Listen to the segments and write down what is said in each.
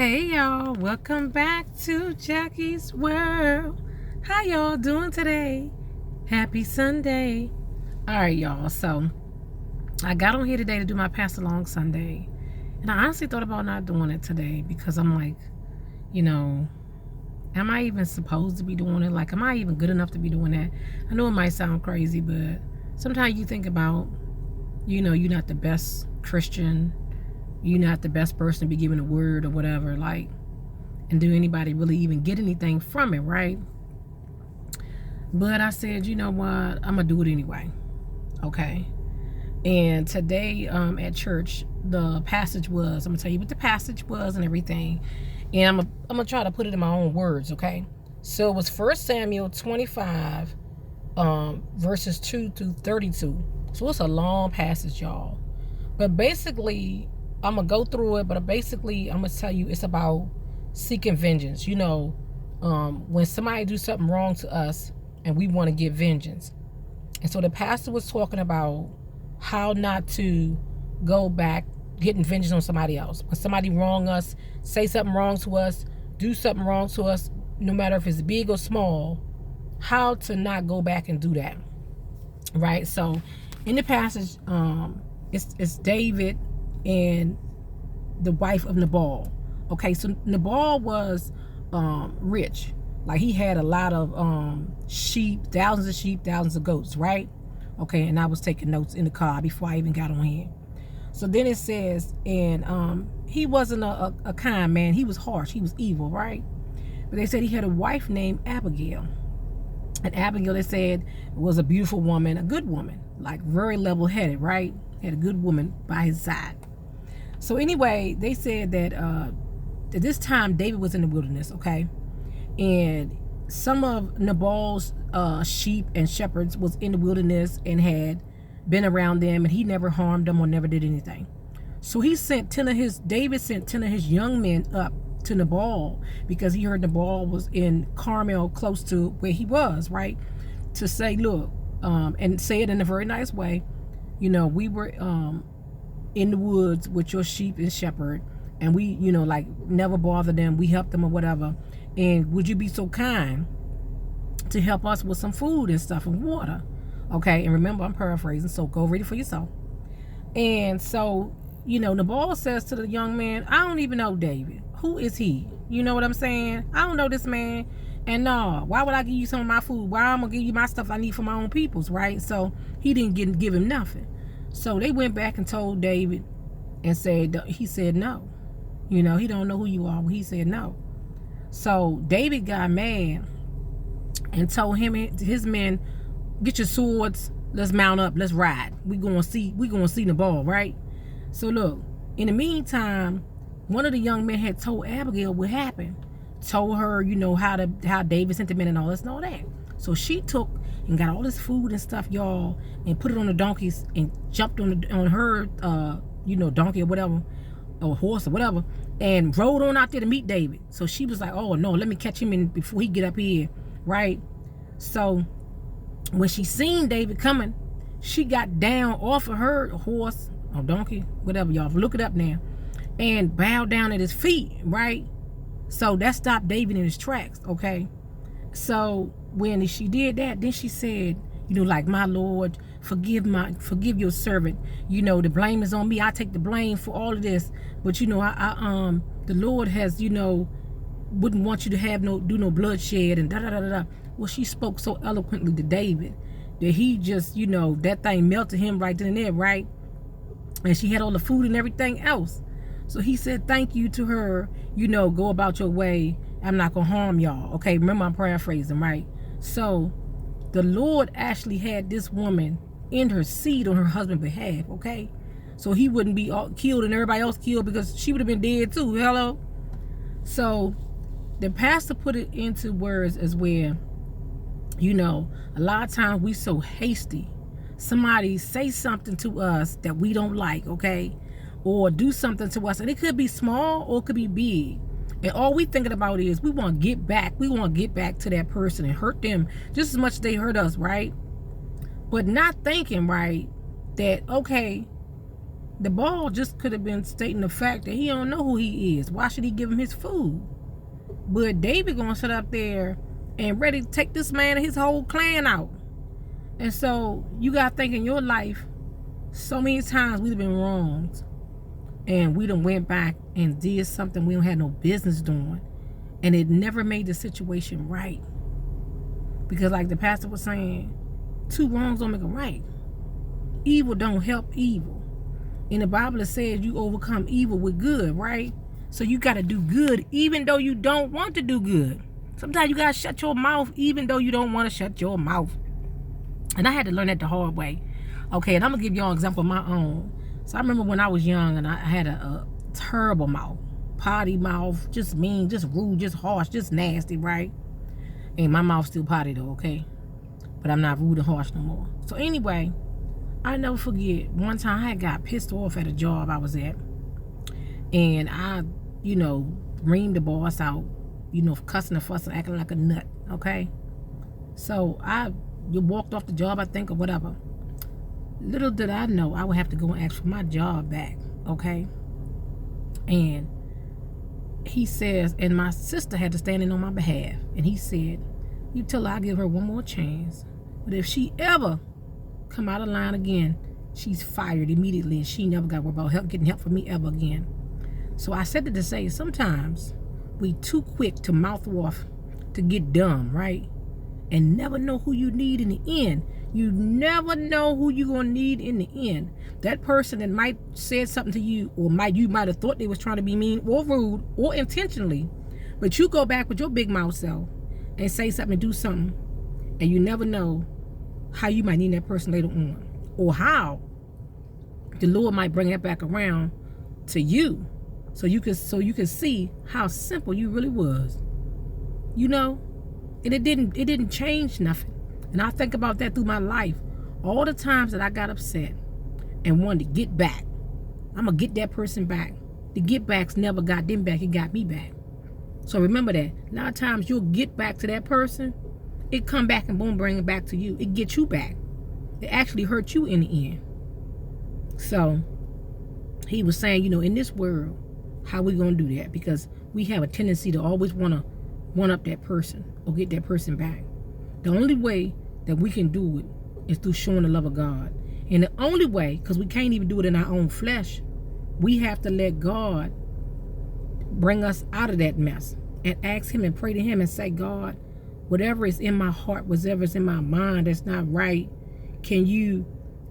Hey y'all, welcome back to Jackie's World. How y'all doing today? Happy Sunday. Alright y'all, so I got on here today to do my pass along Sunday. And I honestly thought about not doing it today because I'm like, am I even supposed to be doing it? Like, am I even good enough to be doing that? I know it might sound crazy, but sometimes you think about, you're not the best Christian. You're not the best person to be given a word or whatever, like, and do anybody really even get anything from it, right? But I said, you know what, I'm gonna do it anyway. Okay. And today at church, the passage was, I'm gonna tell you what the passage was and everything, and I'm gonna try to put it in my own words. Okay. So it was 1 Samuel 25 verses 2 through 32. So it's a long passage, y'all, but basically I'm going to go through it, but basically I'm going to tell you it's about seeking vengeance. When somebody do something wrong to us and we want to get vengeance. And so the pastor was talking about how not to go back getting vengeance on somebody else. When somebody wrong us, say something wrong to us, do something wrong to us, no matter if it's big or small, how to not go back and do that. Right? So in the passage, it's David and the wife of Nabal. Okay, so Nabal was rich. Like, he had a lot of sheep, thousands of goats, right? Okay, and I was taking notes in the car before I even got on here. So then it says, and he wasn't a kind man. He was harsh. He was evil, right? But they said he had a wife named Abigail. And Abigail, they said, was a beautiful woman, a good woman, like very level-headed, right? Had a good woman by his side. So anyway, they said that at this time David was in the wilderness, okay? And some of Nabal's sheep and shepherds was in the wilderness and had been around them, and he never harmed them or never did anything. So David sent 10 of his young men up to Nabal because he heard Nabal was in Carmel, close to where he was, right? To say, look, and say it in a very nice way, we were in the woods with your sheep and shepherd, and we, like, never bother them. We help them or whatever. And would you be so kind to help us with some food and stuff and water? Okay, and remember, I'm paraphrasing, so go read it for yourself. And so, Nabal says to the young man, I don't even know David. Who is he? You know what I'm saying? I don't know this man. And no, why would I give you some of my food? Why I'm going to give you my stuff I need for my own peoples, right? So he didn't give him nothing. So they went back and told David and he said no. He don't know who you are. He said no. So David got mad and told his men, get your swords, let's mount up, let's ride. We gonna see Nabal, right? So look, in the meantime, one of the young men had told Abigail what happened. Told her, how David sent the men and all this and all that. So she took and got all this food and stuff, y'all, and put it on the donkeys and jumped on her donkey or whatever, or horse or whatever, and rode on out there to meet David. So she was like, oh no, let me catch him in before he get up here, right? So when she seen David coming, she got down off of her horse or donkey, whatever, y'all, look it up now, and bowed down at his feet, right? So that stopped David in his tracks, okay? So when she did that, then she said, like, my Lord, forgive your servant. The blame is on me. I take the blame for all of this. But the Lord has, wouldn't want you to do no bloodshed and da da da da. Well, she spoke so eloquently to David that he just, that thing melted him right then and there, right? And she had all the food and everything else. So he said thank you to her, go about your way. I'm not going to harm y'all. Okay, remember, I'm paraphrasing, right? So the Lord actually had this woman intercede on her husband's behalf, okay? So he wouldn't be killed and everybody else killed, because she would have been dead too. Hello? So the pastor put it into words as where, a lot of times we so hasty. Somebody say something to us that we don't like, okay? Or do something to us, and it could be small or it could be big. And all we thinking about is we want to get back. We want to get back to that person and hurt them just as much as they hurt us, right? But not thinking, right, that, okay, The ball just could have been stating the fact that he don't know who he is. Why should he give him his food? But David gonna sit up there and ready to take this man and his whole clan out. And so you gotta think in your life, so many times we've been wronged, and we done went back and did something we don't have no business doing, and it never made the situation right. Because like the pastor was saying, two wrongs don't make a right. Evil don't help evil. In the Bible it says you overcome evil with good, right? So you got to do good even though you don't want to do good. Sometimes you got to shut your mouth even though you don't want to shut your mouth. And I had to learn that the hard way. Okay, and I'm going to give y'all an example of my own. So I remember when I was young and I had a terrible mouth. Potty mouth, just mean, just rude, just harsh, just nasty, right? And my mouth still potty though, okay? But I'm not rude and harsh no more. So anyway, I never forget, one time I got pissed off at a job I was at. And I, reamed the boss out, cussing and fussing, acting like a nut, okay? So you walked off the job, I think, or whatever. Little did I know I would have to go and ask for my job back, okay? And he says, and my sister had to stand in on my behalf. And he said, you tell her I'll give her one more chance. But if she ever come out of line again, she's fired immediately, and she never got to worry about getting help from me ever again. So I said it to say, sometimes we too quick to mouth off to get dumb, right? And never know who you need in the end. You never know who you're going to need in the end. That person that might said something to you, or you might have thought they was trying to be mean or rude or intentionally, but you go back with your big mouth self and say something and do something, and you never know how you might need that person later on, or how the Lord might bring that back around to you, so you can see how simple you really was, and it didn't change nothing. And I think about that through my life, all the times that I got upset and wanted to get back. I'm gonna get that person back. The get backs never got them back, it got me back. So remember that. A lot of times you'll get back to that person, it come back and boom, bring it back to you. It gets you back. It actually hurt you in the end. So he was saying, in this world, how we gonna do that? Because we have a tendency to always wanna one up that person or get that person back. The only way that we can do it is through showing the love of God. And the only way, because we can't even do it in our own flesh, we have to let God bring us out of that mess and ask him and pray to him and say, God, whatever is in my heart, whatever is in my mind that's not right, can you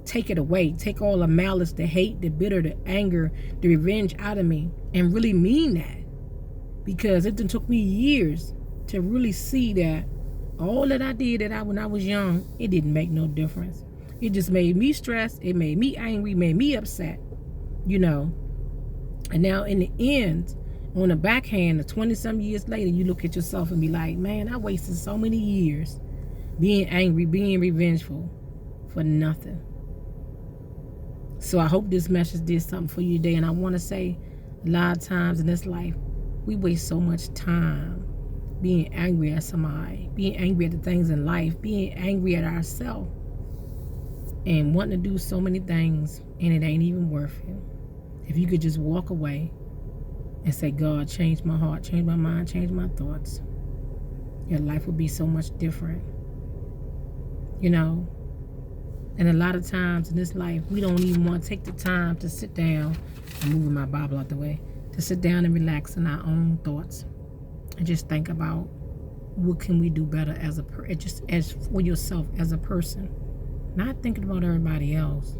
take it away? Take all the malice, the hate, the bitter, the anger, the revenge out of me, and really mean that. Because it took me years to really see that all that I did when I was young, it didn't make no difference. It just made me stressed. It made me angry, made me upset, And now in the end, on the backhand, 20-some years later, you look at yourself and be like, man, I wasted so many years being angry, being revengeful for nothing. So I hope this message did something for you today. And I want to say, a lot of times in this life, we waste so much time being angry at somebody, being angry at the things in life, being angry at ourselves, and wanting to do so many things, and it ain't even worth it. If you could just walk away and say, God, change my heart, change my mind, change my thoughts, your life would be so much different. And a lot of times in this life, we don't even want to take the time to sit down, I'm moving my Bible out the way, to sit down and relax in our own thoughts and just think about what can we do better as for yourself as a person, not thinking about everybody else,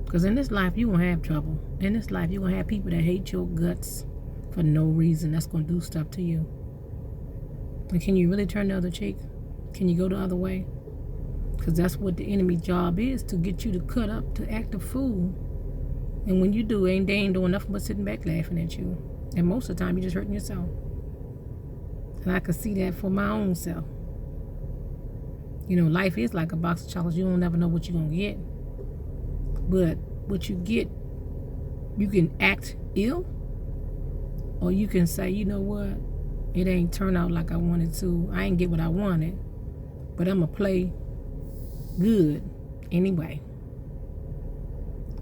because in this life you're going to have trouble. In this life you're going to have people that hate your guts for no reason, that's going to do stuff to you. And can you really turn the other cheek? Can you go the other way? Because that's what the enemy's job is, to get you to cut up, to act a fool. And when you do, they ain't doing nothing but sitting back laughing at you. And most of the time, you're just hurting yourself. And I can see that for my own self. Life is like a box of chocolates. You don't never know what you're going to get. But what you get, you can act ill, or you can say, you know what? It ain't turn out like I wanted to. I ain't get what I wanted. But I'm going to play good anyway.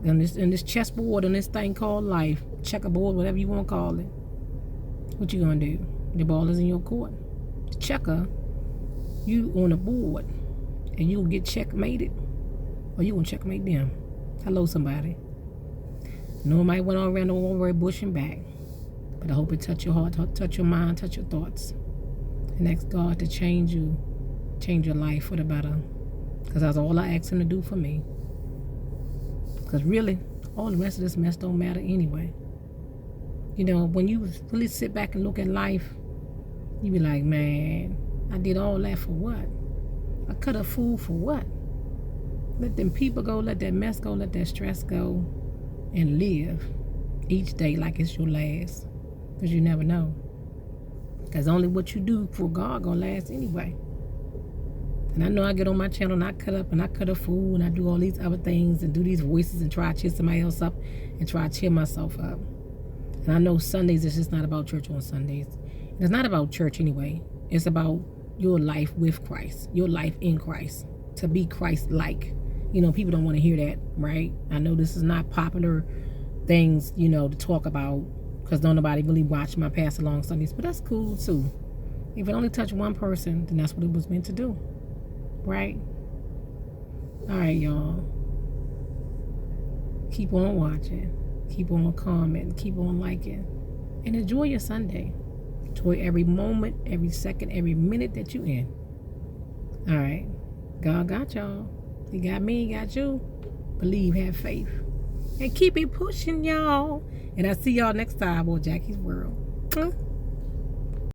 in this chessboard, on this thing called life, checkerboard, whatever you want to call it. What you gonna do? The ball is in your court. The checker, you on the board, and you'll get checkmated, or you gonna checkmate them. Hello, somebody. Nobody went all around the whole bush and back, but I hope it touch your heart, touch your mind, touch your thoughts, and ask God to change you, change your life for the better. Because that's all I asked Him to do for me. Because really, all the rest of this mess don't matter anyway. You know, when you really sit back and look at life, you be like, man, I did all that for what? I cut a fool for what? Let them people go, let that mess go, let that stress go, and live each day like it's your last. Because you never know. Because only what you do for God gonna last anyway. And I know I get on my channel and I cut up and I cut a fool and I do all these other things and do these voices and try to cheer somebody else up and try to cheer myself up. And I know Sundays is just not about church on Sundays. It's not about church anyway. It's about your life with Christ, your life in Christ, to be Christ-like. You know, people don't want to hear that, right? I know this is not popular things, you know, to talk about because don't nobody really watch my Pass Along Sundays, but that's cool too. If it only touched one person, then that's what it was meant to do, right? All right, y'all. Keep on watching. Keep on commenting. Keep on liking. And enjoy your Sunday. Enjoy every moment, every second, every minute that you in. All right. God got y'all. He got me, he got you. Believe, have faith. And keep it pushing, y'all. And I'll see y'all next time on Jackie's World.